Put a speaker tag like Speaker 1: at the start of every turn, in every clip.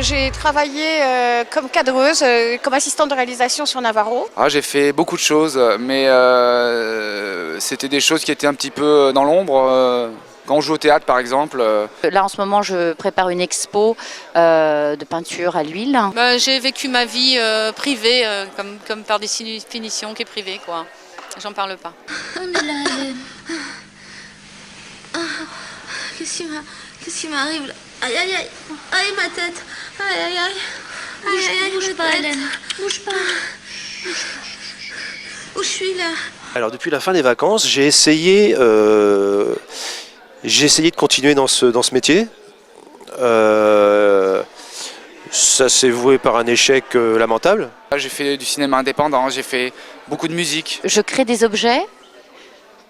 Speaker 1: J'ai travaillé comme cadreuse, comme assistante de réalisation sur Navarro.
Speaker 2: Ah, j'ai fait beaucoup de choses, mais c'était des choses qui étaient un petit peu dans l'ombre. Quand on joue au théâtre, par exemple.
Speaker 3: Là, en ce moment, je prépare une expo de peinture à l'huile.
Speaker 4: J'ai vécu ma vie privée, comme par définition, qui est privée, quoi. J'en parle pas.
Speaker 5: On est là, Hélène. Qu'est-ce qui m'arrive là? Aïe, aïe, aïe. Aïe, ma tête. Aïe, aïe, aïe. Aïe, aïe, aïe.
Speaker 3: Bouge pas, Hélène. Bouge pas.
Speaker 5: Où je suis là?
Speaker 6: Alors depuis la fin des vacances, j'ai essayé de continuer dans ce métier. Ça s'est voué par un échec lamentable.
Speaker 2: J'ai fait du cinéma indépendant, j'ai fait beaucoup de musique.
Speaker 3: Je crée des objets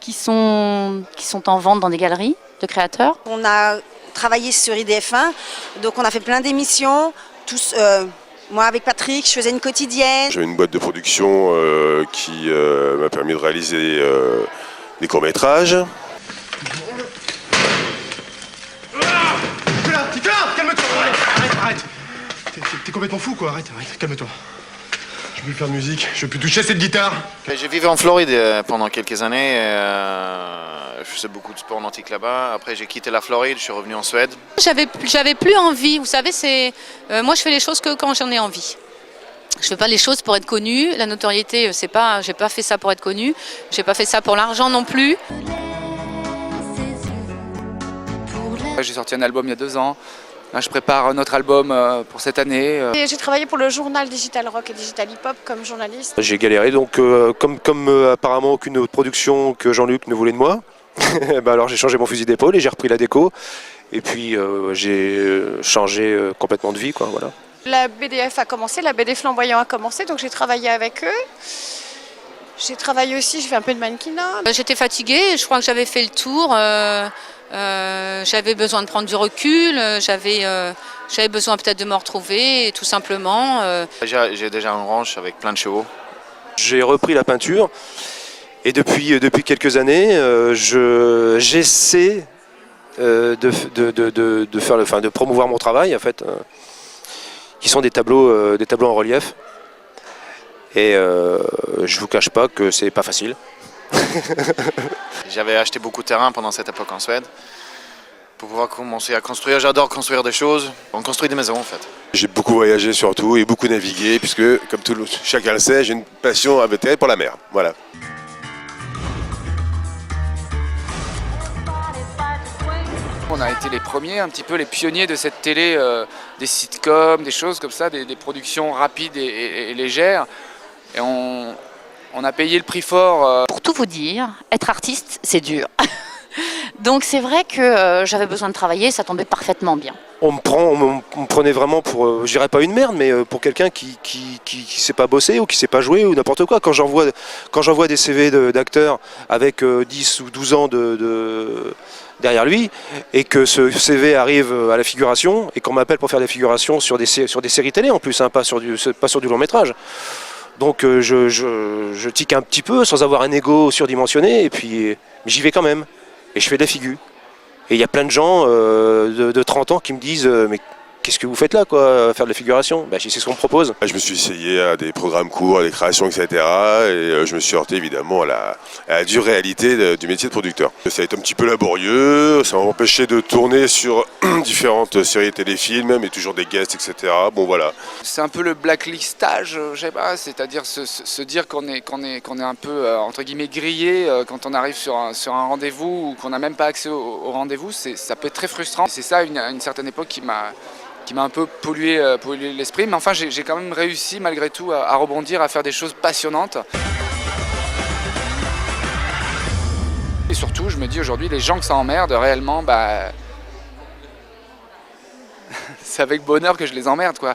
Speaker 3: qui sont en vente dans des galeries de créateurs.
Speaker 7: On a travaillé sur IDF1, donc on a fait plein d'émissions. Moi avec Patrick, je faisais une quotidienne.
Speaker 8: J'avais une boîte de production qui m'a permis de réaliser des courts-métrages.
Speaker 9: Calme-toi, arrête. T'es complètement fou quoi, arrête, calme-toi. Je veux plus faire de musique, je veux plus toucher à cette guitare.
Speaker 10: J'ai vécu en Floride pendant quelques années, je faisais beaucoup de sport nautique là-bas. Après j'ai quitté la Floride, je suis revenu en Suède.
Speaker 4: J'avais plus envie, vous savez, moi je fais les choses que quand j'en ai envie. Je fais pas les choses pour être connue, la notoriété, j'ai pas fait ça pour être connue, j'ai pas fait ça pour l'argent non plus.
Speaker 2: J'ai sorti un album il y a 2 ans. Là, je prépare un autre album pour cette année.
Speaker 1: J'ai travaillé pour le journal Digital Rock et Digital Hip Hop comme journaliste.
Speaker 6: J'ai galéré, donc comme apparemment aucune autre production que Jean-Luc ne voulait de moi, alors j'ai changé mon fusil d'épaule et j'ai repris la déco. Et puis j'ai changé complètement de vie, quoi, voilà.
Speaker 1: La BDF a commencé, la BD Flamboyant a commencé, donc j'ai travaillé avec eux. J'ai travaillé aussi, j'ai fait un peu de mannequinat.
Speaker 4: J'étais fatiguée, je crois que j'avais fait le tour. J'avais besoin de prendre du recul, j'avais besoin peut-être de me retrouver, tout simplement.
Speaker 10: J'ai déjà un ranch avec plein de chevaux.
Speaker 6: J'ai repris la peinture et depuis quelques années, j'essaie de promouvoir mon travail, en fait, qui sont des tableaux en relief. Et je vous cache pas que c'est pas facile.
Speaker 10: J'avais acheté beaucoup de terrain pendant cette époque en Suède pour pouvoir commencer à construire. J'adore construire des choses. On construit des maisons en fait.
Speaker 8: J'ai beaucoup voyagé surtout et beaucoup navigué puisque, comme chacun le sait, j'ai une passion invétérée pour la mer. Voilà.
Speaker 2: On a été les premiers, un petit peu les pionniers de cette télé, des sitcoms, des choses comme ça, des productions rapides et légères. Et on a payé le prix fort.
Speaker 3: Pour tout vous dire, être artiste, c'est dur. Donc c'est vrai que j'avais besoin de travailler, ça tombait parfaitement bien.
Speaker 6: On me prenait vraiment pour, je dirais pas une merde, mais pour quelqu'un qui sait pas bosser ou qui sait pas jouer ou n'importe quoi. Quand j'envoie des CV d'acteurs avec 10 ou 12 ans derrière lui et que ce CV arrive à la figuration et qu'on m'appelle pour faire des figurations sur des séries télé en plus, hein, pas sur du long métrage. Donc je tique un petit peu sans avoir un ego surdimensionné et puis j'y vais quand même et je fais de la figure. Et il y a plein de gens de 30 ans qui me disent mais qu'est-ce que vous faites là, quoi, faire de la figuration? C'est ce qu'on me propose.
Speaker 8: Je me suis essayé à des programmes courts, à des créations, etc. Et je me suis heurté évidemment à la dure réalité du métier de producteur. Ça a été un petit peu laborieux, ça m'a empêché de tourner sur différentes séries et téléfilms, mais toujours des guests, etc. Bon voilà.
Speaker 2: C'est un peu le blacklistage, je sais pas, c'est-à-dire se dire qu'on est un peu entre guillemets grillé quand on arrive sur un rendez-vous ou qu'on n'a même pas accès au rendez-vous, ça peut être très frustrant. C'est ça, à une certaine époque qui m'a un peu pollué l'esprit, mais enfin j'ai quand même réussi malgré tout à rebondir, à faire des choses passionnantes. Et surtout, je me dis aujourd'hui, les gens que ça emmerde réellement, c'est avec bonheur que je les emmerde, quoi.